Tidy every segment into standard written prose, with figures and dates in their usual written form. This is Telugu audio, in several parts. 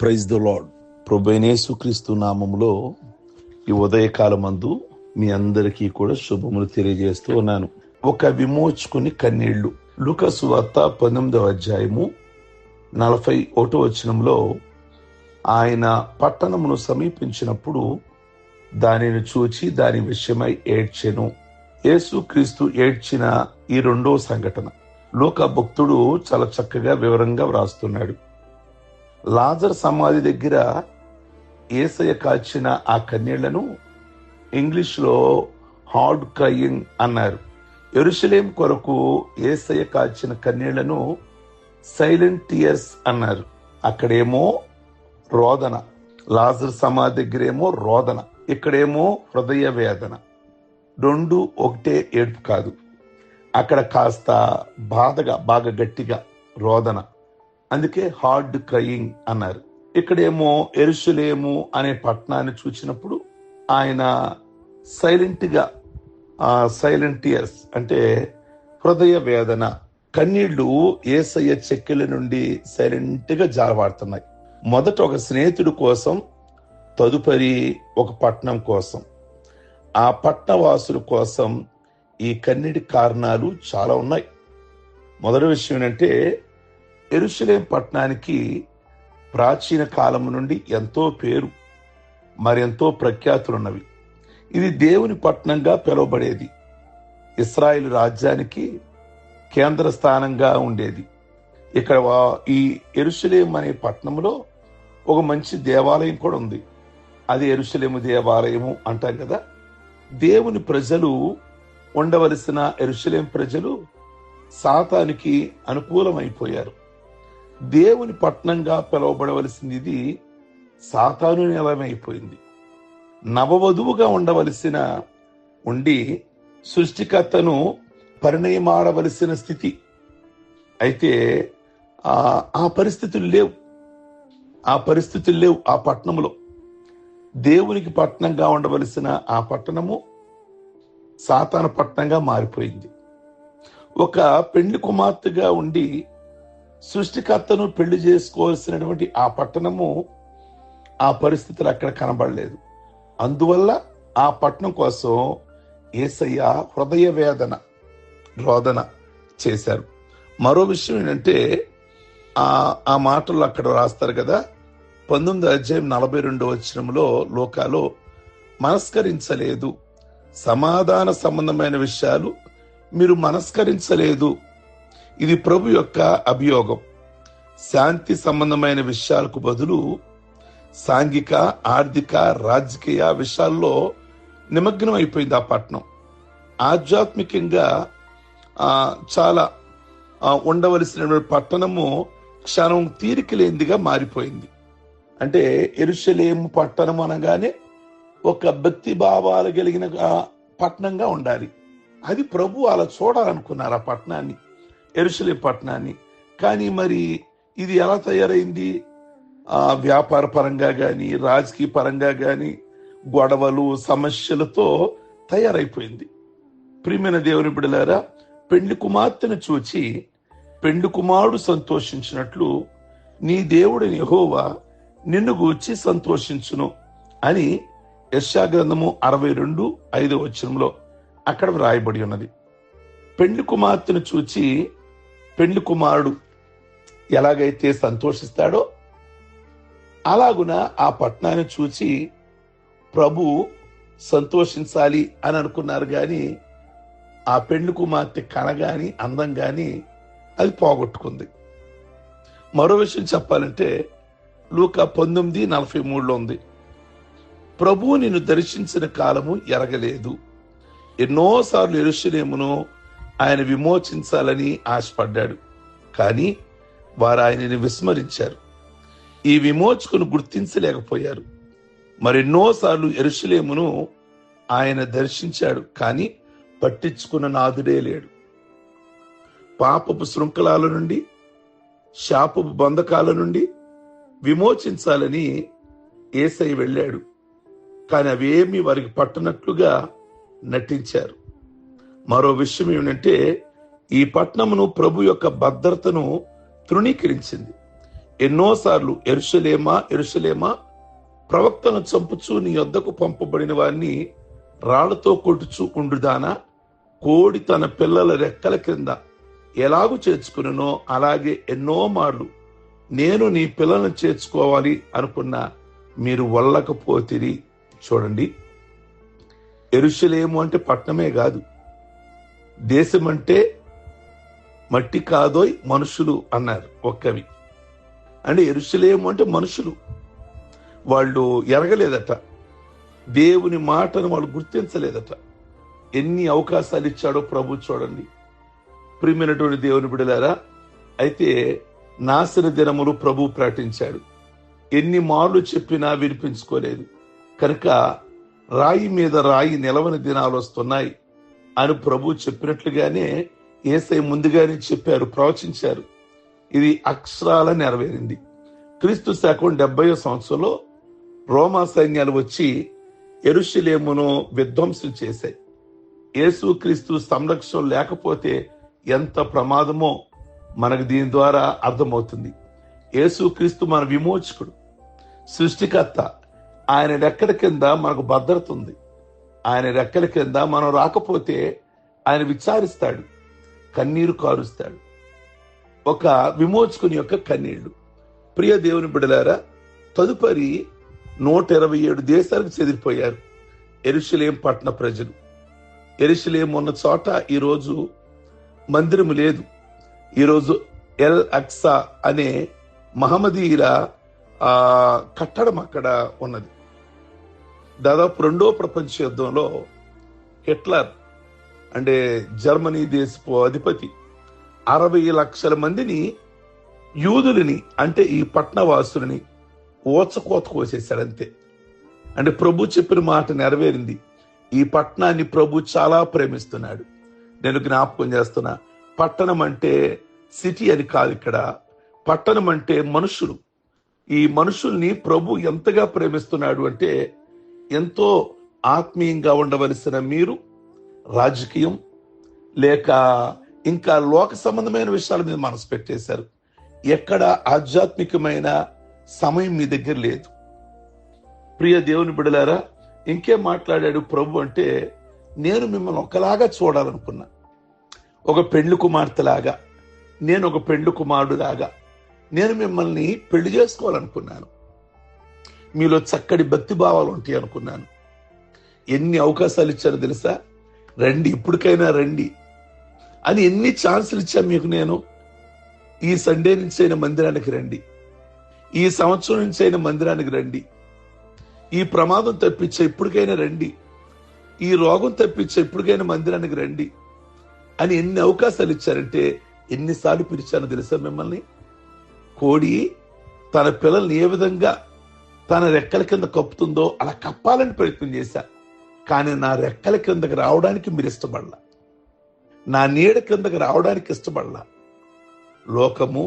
Praise the lord. ప్రభువైన యేసుక్రీస్తు నామములో ఈ ఉదయకాలమందు మీ అందరికీ కూడా శుభములు తెలియజేస్తూ ఉన్నాను. ఒక విమోచుకుని కన్నీళ్లు. లూకా సువార్త 19వ అధ్యాయము 41వ వచనంలో ఆయన పట్టణమును సమీపించినప్పుడు దానిని చూచి దాని విషయమై ఏడ్చెను. యేసుక్రీస్తు ఏడ్చిన ఈ రెండో సంఘటన లూకా భక్తుడు చాలా చక్కగా వివరంగా వ్రాస్తున్నాడు. లాజర్ సమాధి దగ్గర యేసయ్య కాల్చిన ఆ కన్నీళ్లను ఇంగ్లీష్లో హార్డ్ క్రయింగ్ అన్నారు. యెరూషలేము కొరకు యేసయ్య కాల్చిన కన్నీళ్లను సైలెంట్ టీయర్స్ అన్నారు. అక్కడేమో రోదన, లాజర్ సమాధి దగ్గరేమో రోదన, ఇక్కడేమో హృదయ వేదన. రెండు ఒకటే ఏడుపు కాదు. అక్కడ కాస్త బాధగా, బాగా గట్టిగా రోదన, అందుకే హార్డ్ క్రయింగ్ అన్నారు. ఇక్కడేమో యెరూషలేము అనే పట్టణాన్ని చూసినప్పుడు ఆయన సైలెంట్ టీయర్స్ అంటే హృదయ వేదన, కన్నీళ్లు యేసయ్య చెక్కిల నుండి సైలెంట్ గా జారవాడుతున్నాయి. మొదట ఒక స్నేహితుడి కోసం, తదుపరి ఒక పట్టణం కోసం, ఆ పట్టణవాసుల కోసం ఈ కన్నీటి కారణాలు చాలా ఉన్నాయి. మొదటి విషయం ఏంటంటే, యెరూషలేము పట్టణానికి ప్రాచీన కాలం నుండి ఎంతో పేరు, మరెంతో ప్రఖ్యాతులున్నవి. ఇది దేవుని పట్టణంగా పిలువబడేది. ఇశ్రాయేలు రాజ్యానికి కేంద్ర స్థానంగా ఉండేది. ఇక్కడ ఈ యెరూషలేము అనే పట్టణంలో ఒక మంచి దేవాలయం కూడా ఉంది. అది యెరూషలేము దేవాలయము అంటాం కదా. దేవుని ప్రజలు ఉండవలసిన యెరూషలేము ప్రజలు సాతానికి అనుకూలమైపోయారు. దేవుని పట్టణంగా పిలువబడవలసింది ఇది సాతాను నిలయమైపోయింది. నవవధువుగా ఉండి సృష్టికర్తను పరిణయమాడవలసిన స్థితి. అయితే ఆ పరిస్థితులు లేవు. ఆ పట్టణంలో దేవునికి పట్టణంగా ఉండవలసిన ఆ పట్టణము సాతాను పట్టణంగా మారిపోయింది. ఒక పెళ్లి కుమార్తెగా ఉండి సృష్టికర్తను పెళ్లి చేసుకోవాల్సినటువంటి ఆ పట్టణము, ఆ పరిస్థితులు అక్కడ కనబడలేదు. అందువల్ల ఆ పట్టణం కోసం యేసయ్య హృదయ వేదన, రోదన చేశారు. మరో విషయం ఏంటంటే, ఆ మాటలు అక్కడ రాస్తారు కదా, 19వ అధ్యాయం 42వ వచనంలో లోకాలో మనస్కరించలేదు, సమాధాన సంబంధమైన విషయాలు మీరు మనస్కరించలేదు, ఇది ప్రభు యొక్క అభియోగం. శాంతి సంబంధమైన విషయాలకు బదులు సాంఘిక, ఆర్థిక, రాజకీయ విషయాల్లో నిమగ్నం అయిపోయింది ఆ పట్టణం. ఆధ్యాత్మికంగా చాలా ఉండవలసిన పట్టణము క్షణం తీరిక లేనిదిగా మారిపోయింది. అంటే యెరూషలేము పట్టణం అనగానే ఒక భక్తి భావాలు కలిగిన పట్టణంగా ఉండాలి. అది ప్రభు అలా చూడాలనుకున్నారు ఆ పట్టణాన్ని, యెరూషలేము పట్టణాన్ని. కానీ మరి ఇది ఎలా తయారైంది? వ్యాపార పరంగా గాని, రాజకీయ పరంగా గాని గొడవలు, సమస్యలతో తయారైపోయింది. ప్రియమైన దేవుని బిడ్డలారా, పెండ్లి కుమార్తెను చూచి పెండ్లి కుమారుడు సంతోషించినట్లు నీ దేవుడైన యెహోవా నిన్ను గూర్చి సంతోషించును అని యెషయా గ్రంథము 62:5 వచనంలో అక్కడ వ్రాయబడి ఉన్నది. పెండ్లి కుమార్తెను చూచి పెండ్లి కుమారుడు ఎలాగైతే సంతోషిస్తాడో అలాగున ఆ పట్టణాన్ని చూచి ప్రభు సంతోషించాలి అని అనుకున్నారు. గాని ఆ పెండ్లి కుమార్తె కనగాని, అందం గాని అది పోగొట్టుకుంది. మరో విషయం చెప్పాలంటే లూకా 19:43లో ఉంది, ప్రభు నిన్ను దర్శించిన కాలము ఎరగలేదు. ఎన్నోసార్లు యెరూషలేమును ఆయన విమోచించాలని ఆశపడ్డాడు, కానీ వారు ఆయనని విస్మరించారు. ఈ విమోచకును గుర్తించలేకపోయారు. మరెన్నోసార్లు యెరూషలేమును ఆయన దర్శించాడు, కానీ పట్టించుకున్న నాథుడే లేడు. పాపపు శృంఖలాల నుండి, శాపపు బంధకాల నుండి విమోచించాలని యేసయ్య వెళ్ళాడు, కానీ అవేమీ వారికి పట్టనట్లుగా నటించారు. మరో విషయం ఏమిటంటే, ఈ పట్టణమును ప్రభు యొక్క భద్రతను తృణీకరించింది. ఎన్నోసార్లు యెరూషలేమా యెరూషలేమా, ప్రవక్తను చంపుచూ నీ యొద్దకు పంపబడిన వారిని రాళ్లతో కొట్టుచూ ఉండుదానా, కోడి తన పిల్లల రెక్కల క్రింద ఎలాగూ చేర్చుకునో అలాగే ఎన్నో మార్లు నేను నీ పిల్లలను చేర్చుకోవాలి అనుకున్నా మీరు వల్లకపోతిరి. చూడండి, యెరూషలేము అంటే పట్టణమే కాదు, దేశం అంటే మట్టి కాదోయ్ మనుషులు అన్నారు ఒక కవి. అంటే యెరూషలేము అంటే మనుషులు. వాళ్ళు ఎరగలేదట, దేవుని మాటను వాళ్ళు గుర్తించలేదట. ఎన్ని అవకాశాలు ఇచ్చాడో ప్రభు చూడండి. ప్రియమైనటువంటి దేవుని బిడ్డలారా, అయితే నాశన దినములు ప్రభు ప్రకటించాడు. ఎన్ని మార్లు చెప్పినా వినిపించుకోలేదు. కనుక రాయి మీద రాయి నిలవని దినాలు వస్తున్నాయి అని ప్రభు చెప్పినట్లుగానే యేసయ్య ముందుగానే చెప్పారు, ప్రవచించారు. ఇది అక్షరాల నెరవేరింది. క్రీస్తు శకం 70వ సంవత్సరంలో రోమా సైన్యాలు వచ్చి యెరూషలేమును విధ్వంసం చేశాయి. యేసు క్రీస్తు సంరక్షణ లేకపోతే ఎంత ప్రమాదమో మనకు దీని ద్వారా అర్థమవుతుంది. యేసు క్రీస్తు మన విమోచకుడు, సృష్టికర్త. ఆయన రెక్కల కింద మనకు భద్రత ఉంది. ఆయన రెక్కల కింద మనం రాకపోతే ఆయన విచారిస్తాడు, కన్నీరు కారుస్తాడు. ఒక విమోచకుని యొక్క కన్నీళ్లు. ప్రియ దేవుని బిడ్డలారా, తదుపరి 127 దేశాలకు చెదిరిపోయారు యెరూషలేం పట్టణ ప్రజలు. యెరూషలేం ఉన్న చోట ఈరోజు మందిరము లేదు. ఈరోజు ఎల్ అక్సా అనే మహమ్మదీయుల కట్టడం అక్కడ ఉన్నది. దాదాపు 2వ ప్రపంచ యుద్ధంలో హిట్లర్ అంటే జర్మనీ దేశపు అధిపతి 60 లక్షల మందిని, యూదులని అంటే ఈ పట్టణవాసులని ఓచకోత కోసేశాడు అంతే. అంటే ప్రభు చెప్పిన మాట నెరవేరింది. ఈ పట్టణాన్ని ప్రభు చాలా ప్రేమిస్తున్నాడు. నేను జ్ఞాపకం చేస్తున్నా, పట్టణం అంటే సిటీ అని కాదు. ఇక్కడ పట్టణం అంటే మనుషులు. ఈ మనుషుల్ని ప్రభు ఎంతగా ప్రేమిస్తున్నాడు అంటే, ఎంతో ఆత్మీయంగా ఉండవలసిన మీరు రాజకీయం లేక ఇంకా లోక సంబంధమైన విషయాల మీద మనసు పెట్టేశారు. ఎక్కడ ఆధ్యాత్మికమైన సమయం మీ దగ్గర లేదు. ప్రియ దేవుని బిడ్డలారా, ఇంకేం మాట్లాడాడు ప్రభు అంటే, నేను మిమ్మల్ని ఒకలాగా చూడాలనుకున్నా, ఒక పెండ్లి కుమార్తెలాగా, నేను ఒక పెండ్లి కుమారుడులాగా నేను మిమ్మల్ని పెళ్లి చేసుకోవాలనుకున్నాను. మీలో చక్కటి భక్తి భావాలు ఉంటాయి అనుకున్నాను. ఎన్ని అవకాశాలు ఇచ్చారో తెలుసా? రండి, ఇప్పటికైనా రండి అని ఎన్ని ఛాన్సులు ఇచ్చా మీకు. నేను ఈ సండే నుంచి అయిన మందిరానికి రండి, ఈ సంవత్సరం నుంచి అయిన మందిరానికి రండి, ఈ ప్రమాదం తప్పించే ఇప్పటికైనా రండి, ఈ రోగం తప్పించే ఇప్పటికైనా మందిరానికి రండి అని ఎన్ని అవకాశాలు ఇచ్చారంటే, ఎన్నిసార్లు పిలిచానో తెలుసా మిమ్మల్ని? కోడి తన పిల్లల్ని ఏ విధంగా తన రెక్కల కింద కప్పుతుందో అలా కప్పాలని ప్రయత్నం చేశా. కానీ నా రెక్కల కిందకి రావడానికి మీరు ఇష్టపడలా, నా నీడ కిందకి రావడానికి ఇష్టపడలా. లోకము,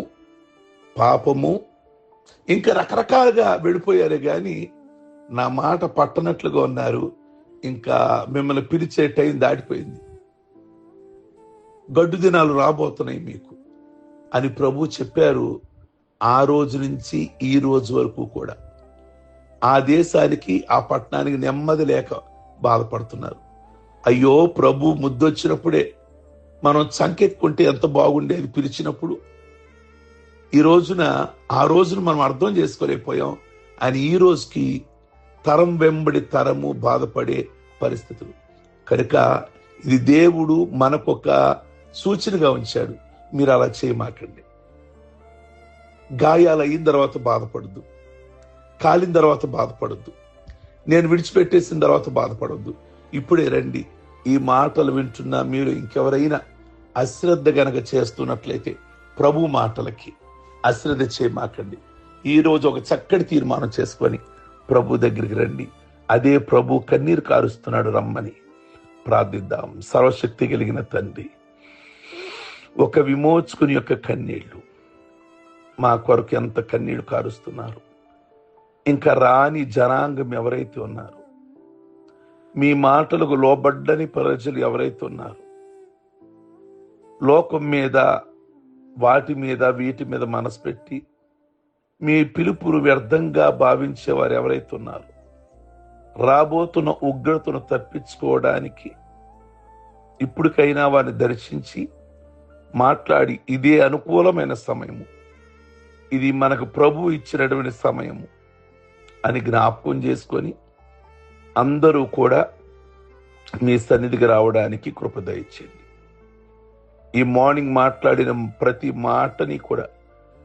పాపము ఇంకా రకరకాలుగా వెళ్ళిపోయారే గాని నా మాట పట్టనట్లుగా ఉన్నారు. ఇంకా మిమ్మల్ని పిలిచే టైం దాటిపోయింది. గడ్డు దినాలు రాబోతున్నాయి మీకు అని ప్రభు చెప్పారు. ఆ రోజు నుంచి ఈ రోజు వరకు కూడా ఆ దేశానికి, ఆ పట్టణానికి నెమ్మది లేక బాధపడుతున్నారు. అయ్యో, ప్రభు ముద్దొచ్చినప్పుడే మనం చంకెత్తుకుంటే ఎంత బాగుండేది పిలిచినప్పుడు. ఆ రోజున మనం అర్థం చేసుకోలేకపోయాం. అని ఈ రోజుకి తరం వెంబడి తరము బాధపడే పరిస్థితులు. కనుక ఇది దేవుడు మనకొక సూచనగా ఉంచాడు. మీరు అలా చేయమాకండి. గాయాలు అయిన తర్వాత బాధపడద్దు, కాలిన తర్వాత బాధపడద్దు, నేను విడిచిపెట్టేసిన తర్వాత బాధపడద్దు. ఇప్పుడే రండి. ఈ మాటలు వింటున్నా మీరు ఇంకెవరైనా అశ్రద్ధ గనక చేస్తున్నట్లయితే ప్రభు మాటలకి అశ్రద్ధ చేయమాకండి. ఈ రోజు ఒక చక్కటి తీర్మానం చేసుకొని ప్రభు దగ్గరికి రండి. అదే ప్రభు కన్నీరు కారుస్తున్నాడు, రమ్మని ప్రార్థిద్దాం. సర్వశక్తి కలిగిన తండ్రి, ఒక విమోచకుని యొక్క కన్నీళ్లు మా కొరకు ఎంత కన్నీళ్లు కారుస్తున్నారు. ఇంకా రాని జనాంగం ఎవరైతే ఉన్నారు, మీ మాటలకు లోబడ్డని ప్రజలు ఎవరైతే ఉన్నారు, లోకం మీద, వాటి మీద, వీటి మీద మనసు పెట్టి మీ పిలుపును వ్యర్థంగా భావించే వారు ఎవరైతే ఉన్నారో, రాబోతున్న ఉగ్రతను తప్పించుకోవడానికి ఇప్పటికైనా వారిని దర్శించి మాట్లాడి, ఇదే అనుకూలమైన సమయము, ఇది మనకు ప్రభు ఇచ్చినటువంటి సమయము అని జ్ఞాపకం చేసుకొని అందరూ కూడా మీ సన్నిధికి రావడానికి కృప దయచేయండి. ఈ మార్నింగ్ మాట్లాడిన ప్రతి మాటని కూడా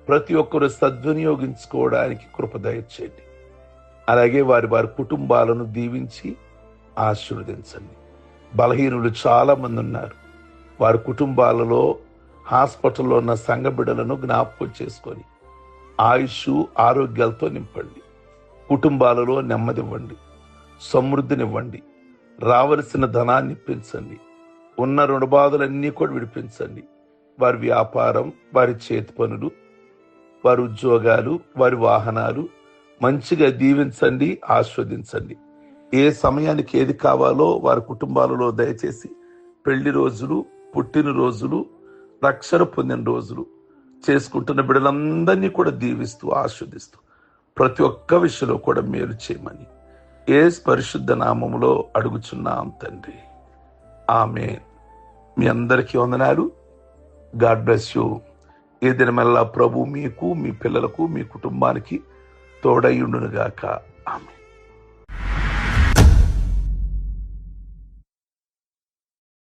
ప్రతి ఒక్కరు సద్వినియోగించుకోవడానికి కృప దయచేయండి. అలాగే వారి వారి కుటుంబాలను దీవించి ఆశీర్వదించండి. బలహీనులు చాలా మంది ఉన్నారు. వారి కుటుంబాలలో, హాస్పిటల్లో ఉన్న సంఘ బిడ్డలను జ్ఞాపకం చేసుకొని ఆయుష్, ఆరోగ్యాలతో నింపండి. కుటుంబాలలో నెమ్మదివ్వండి, సమృద్ధినివ్వండి. రావలసిన ధనాన్ని పెంచండి. ఉన్న రుణబాధలన్నీ కూడా విడిపించండి. వారి వ్యాపారం, వారి చేతి పనులు, వారి ఉద్యోగాలు, వారి వాహనాలు మంచిగా దీవించండి, ఆస్వాదించండి. ఏ సమయానికి ఏది కావాలో వారి కుటుంబాలలో దయచేసి పెళ్లి రోజులు, పుట్టినరోజులు, రక్షణ పొందిన రోజులు చేసుకుంటున్న బిడ్డలందరినీ కూడా దీవిస్తూ ఆస్వాదిస్తూ ప్రతి ఒక్క విషయంలో కూడా మేలు చేయమని యేసు పరిశుద్ధ నామములో అడుగుచున్నాం తండ్రి. ఆమేన్. మీ అందరికీ వందనాలు. God bless you. ఈ దినమెల్లా ప్రభు మీకు, మీ పిల్లలకు, మీ కుటుంబానికి తోడై ఉండును గాక. ఆమేన్.